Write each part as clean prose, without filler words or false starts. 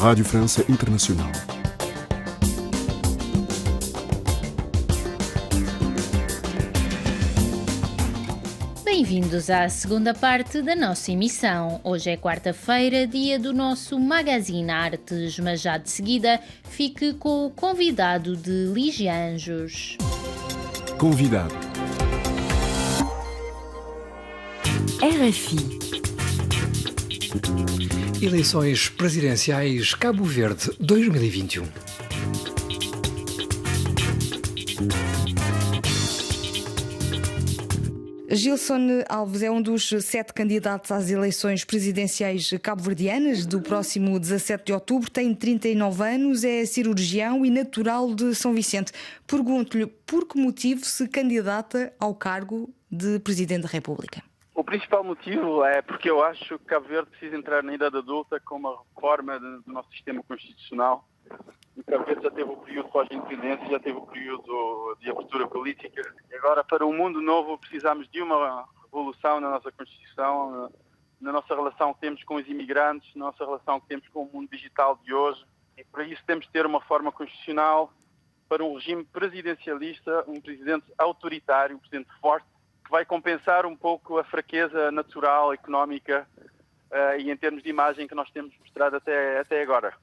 Radio France Internationale. Bem-vindos à segunda parte da nossa emissão. Hoje é quarta-feira, dia do nosso Magazine Artes, mas já de seguida fique com o convidado de Lígia Anjos. Convidado. RFI. Eleições presidenciais Cabo Verde 2021. Gilson Alves é um dos 7 candidatos às eleições presidenciais cabo-verdianas do próximo 17 de outubro. Tem 39 anos, é cirurgião e natural de São Vicente. Pergunto-lhe por que motivo se candidata ao cargo de Presidente da República. O principal motivo é porque eu acho que Cabo Verde precisa entrar na idade adulta com uma reforma do nosso sistema constitucional. O Cabo Verde já teve o período pós-independência, já teve o período de abertura política. E agora, para um mundo novo, precisamos de uma revolução na nossa Constituição, na nossa relação que temos com os imigrantes, na nossa relação que temos com o mundo digital de hoje. E para isso temos de ter uma reforma constitucional para um regime presidencialista, um presidente autoritário, um presidente forte, que vai compensar um pouco a fraqueza natural, económica e em termos de imagem que nós temos mostrado até agora.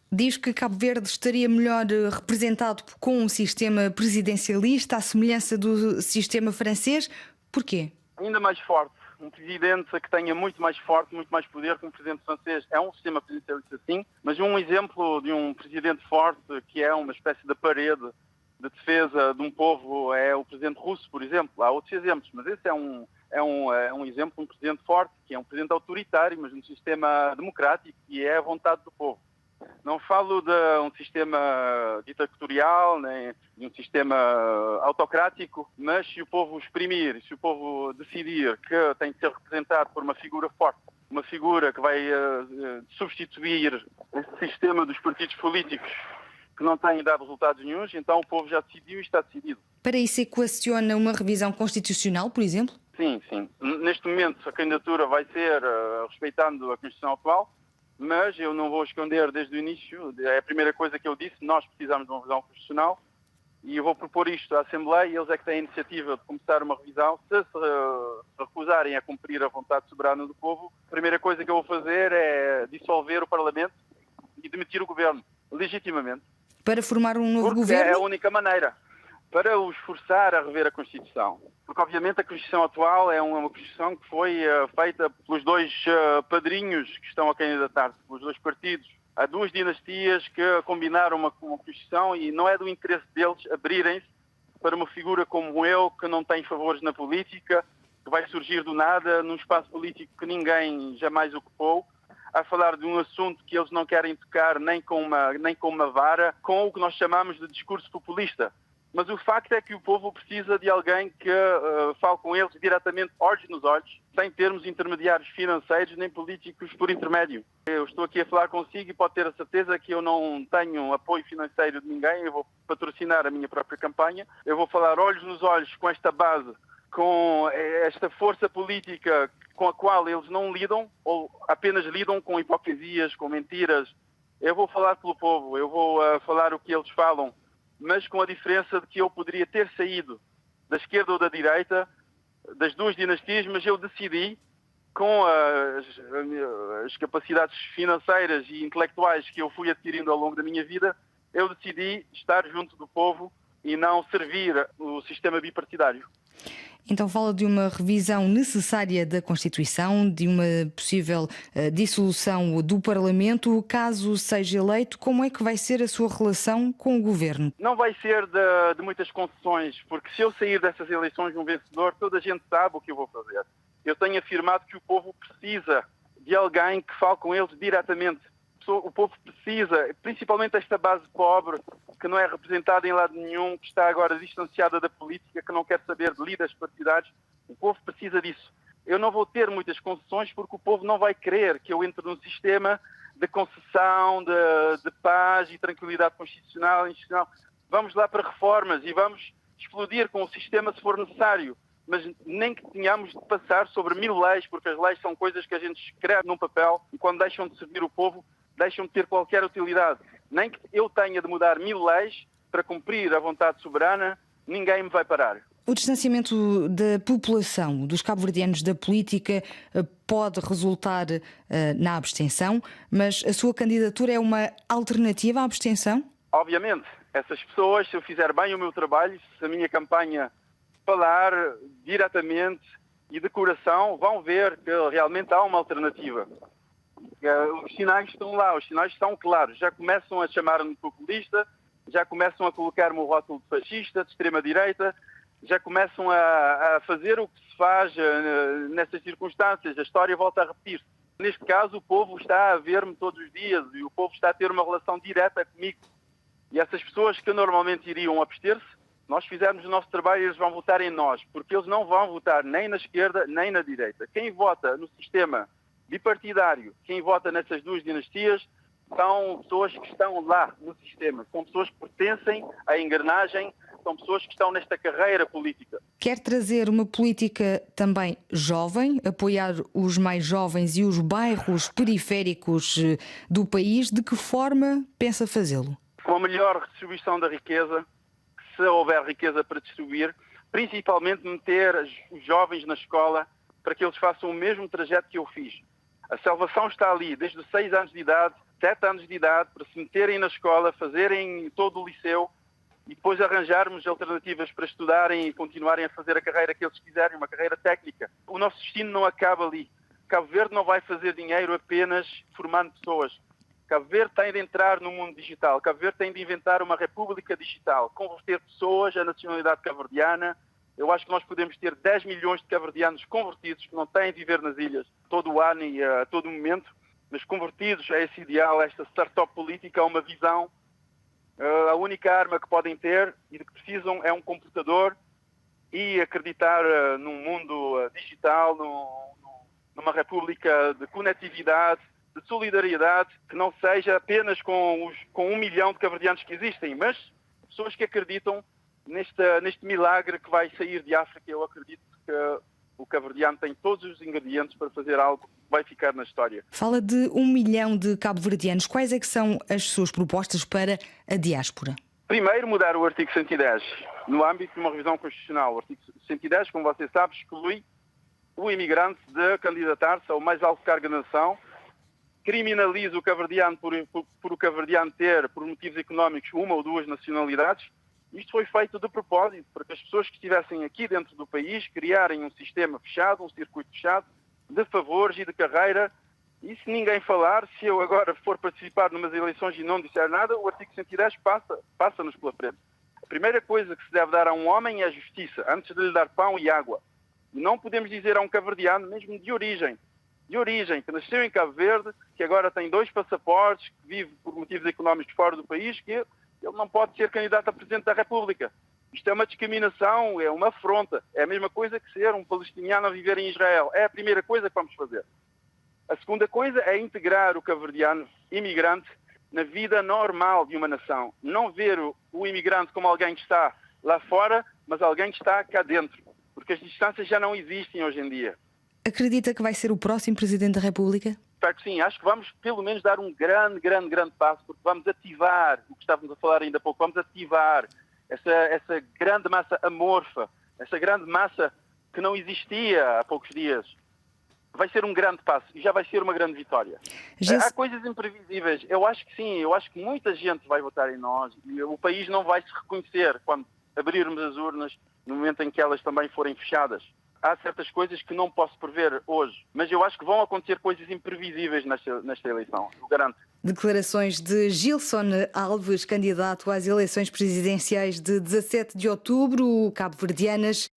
Diz que Cabo Verde estaria melhor representado com um sistema presidencialista, à semelhança do sistema francês. Porquê? Ainda mais forte. Um presidente que tenha muito mais forte, muito mais poder que um presidente francês. É um sistema presidencialista, sim, mas um exemplo de um presidente forte, que é uma espécie de parede de defesa de um povo, é o presidente russo, por exemplo. Há outros exemplos, mas esse é um exemplo de um presidente forte, que é um presidente autoritário, mas num sistema democrático, e é a vontade do povo. Não falo de um sistema ditatorial, nem de um sistema autocrático, mas se o povo exprimir, se o povo decidir que tem de ser representado por uma figura forte, uma figura que vai substituir esse sistema dos partidos políticos que não têm dado resultados nenhuns, então o povo já decidiu e está decidido. Para isso equaciona uma revisão constitucional, por exemplo? Sim. Neste momento a candidatura vai ser respeitando a Constituição atual, mas eu não vou esconder desde o início, é a primeira coisa que eu disse, nós precisamos de uma revisão constitucional e eu vou propor isto à Assembleia e eles é que têm a iniciativa de começar uma revisão. Se recusarem a cumprir a vontade soberana do povo, a primeira coisa que eu vou fazer é dissolver o Parlamento e demitir o Governo, legitimamente. Para formar um novo Porque governo? É a única maneira para os forçar a rever a Constituição. Porque, obviamente, a Constituição atual é uma Constituição que foi feita pelos dois padrinhos que estão a candidatar-se, pelos dois partidos. Há duas dinastias que combinaram uma Constituição e não é do interesse deles abrirem-se para uma figura como eu, que não tem favores na política, que vai surgir do nada, num espaço político que ninguém jamais ocupou, a falar de um assunto que eles não querem tocar nem com uma vara, com o que nós chamamos de discurso populista. Mas o facto é que o povo precisa de alguém que fale com eles diretamente, olhos nos olhos, sem termos intermediários financeiros nem políticos por intermédio. Eu estou aqui a falar consigo e pode ter a certeza que eu não tenho apoio financeiro de ninguém, eu vou patrocinar a minha própria campanha, eu vou falar olhos nos olhos com esta base, com esta força política com a qual eles não lidam, ou apenas lidam com hipocrisias, com mentiras. Eu vou falar pelo povo, eu vou falar o que eles falam, mas com a diferença de que eu poderia ter saído da esquerda ou da direita, das duas dinastias, mas eu decidi, com as capacidades financeiras e intelectuais que eu fui adquirindo ao longo da minha vida, eu decidi estar junto do povo e não servir o sistema bipartidário. Então fala de uma revisão necessária da Constituição, de uma possível dissolução do Parlamento. Caso seja eleito, como é que vai ser a sua relação com o Governo? Não vai ser de muitas concessões, porque se eu sair dessas eleições um vencedor, toda a gente sabe o que eu vou fazer. Eu tenho afirmado que o povo precisa de alguém que fale com eles diretamente. O povo precisa, principalmente esta base pobre, que não é representada em lado nenhum, que está agora distanciada da política, que não quer saber de líderes partidários. O povo precisa disso. Eu não vou ter muitas concessões porque o povo não vai querer que eu entre num sistema de concessão, de paz e tranquilidade constitucional e institucional. Vamos lá para reformas e vamos explodir com o sistema se for necessário. Mas nem que tenhamos de passar sobre 1000 leis, porque as leis são coisas que a gente escreve num papel e quando deixam de servir o povo, deixam de ter qualquer utilidade. Nem que eu tenha de mudar 1000 leis para cumprir a vontade soberana, ninguém me vai parar. O distanciamento da população, dos cabo-verdianos da política, pode resultar na abstenção, mas a sua candidatura é uma alternativa à abstenção? Obviamente, essas pessoas, se eu fizer bem o meu trabalho, se a minha campanha falar diretamente e de coração, vão ver que realmente há uma alternativa. Os sinais estão lá, os sinais estão claros. Já começam a chamar-me de populista, já começam a colocar-me o rótulo de fascista, de extrema-direita, já começam a fazer o que se faz nessas circunstâncias. A história volta a repetir-se. Neste caso, o povo está a ver-me todos os dias e o povo está a ter uma relação direta comigo. E essas pessoas que normalmente iriam abster-se, nós fizermos o nosso trabalho e eles vão votar em nós, porque eles não vão votar nem na esquerda nem na direita. Quem vota no sistema bipartidário, quem vota nessas duas dinastias, são pessoas que estão lá no sistema, são pessoas que pertencem à engrenagem, são pessoas que estão nesta carreira política. Quer trazer uma política também jovem, apoiar os mais jovens e os bairros periféricos do país. De que forma pensa fazê-lo? Com a melhor redistribuição da riqueza, se houver riqueza para distribuir, principalmente meter os jovens na escola para que eles façam o mesmo trajeto que eu fiz. A salvação está ali, desde os 6 anos de idade, 7 anos de idade, para se meterem na escola, fazerem todo o liceu e depois arranjarmos alternativas para estudarem e continuarem a fazer a carreira que eles quiserem, uma carreira técnica. O nosso destino não acaba ali. Cabo Verde não vai fazer dinheiro apenas formando pessoas. Cabo Verde tem de entrar no mundo digital. Cabo Verde tem de inventar uma república digital, converter pessoas à nacionalidade cabo-verdiana. Eu acho que nós podemos ter 10 milhões de cabo-verdianos convertidos que não têm de viver nas ilhas todo o ano e a todo momento, mas convertidos a esse ideal, a esta startup política, a uma visão. A única arma que podem ter e de que precisam é um computador e acreditar num mundo digital, numa república de conectividade, de solidariedade, que não seja apenas com 1 milhão de cabo-verdianos que existem, mas pessoas que acreditam neste milagre que vai sair de África. Eu acredito que o cabo-verdiano tem todos os ingredientes para fazer algo que vai ficar na história. Fala de 1 milhão de cabo-verdianos. Quais é que são as suas propostas para a diáspora? Primeiro, mudar o artigo 110 no âmbito de uma revisão constitucional. O artigo 110, como você sabe, exclui o imigrante de candidatar-se ao mais alto cargo da nação, criminaliza o cabo-verdiano por o cabo-verdiano ter, por motivos económicos, 1 ou 2 nacionalidades. Isto foi feito de propósito, para que as pessoas que estivessem aqui dentro do país criarem um sistema fechado, um circuito fechado, de favores e de carreira. E se ninguém falar, se eu agora for participar numas eleições e não disser nada, o artigo 110 passa-nos pela frente. A primeira coisa que se deve dar a um homem é a justiça, antes de lhe dar pão e água. E não podemos dizer a um cabo-verdiano, mesmo de origem, que nasceu em Cabo Verde, que agora tem 2 passaportes, que vive por motivos económicos fora do país, que ele não pode ser candidato a Presidente da República. Isto é uma discriminação, é uma afronta. É a mesma coisa que ser um palestiniano a viver em Israel. É a primeira coisa que vamos fazer. A segunda coisa é integrar o cabo-verdiano imigrante na vida normal de uma nação. Não ver o imigrante como alguém que está lá fora, mas alguém que está cá dentro. Porque as distâncias já não existem hoje em dia. Acredita que vai ser o próximo Presidente da República? Espero que sim. Acho que vamos pelo menos dar um grande passo, porque vamos ativar o que estávamos a falar ainda há pouco. Vamos ativar essa grande massa amorfa, essa grande massa que não existia há poucos dias. Vai ser um grande passo e já vai ser uma grande vitória. Há coisas imprevisíveis. Eu acho que sim, eu acho que muita gente vai votar em nós e o país não vai se reconhecer quando abrirmos as urnas no momento em que elas também forem fechadas. Há certas coisas que não posso prever hoje, mas eu acho que vão acontecer coisas imprevisíveis nesta eleição, eu garanto. Declarações de Gilson Alves, candidato às eleições presidenciais de 17 de outubro, cabo-verdianas.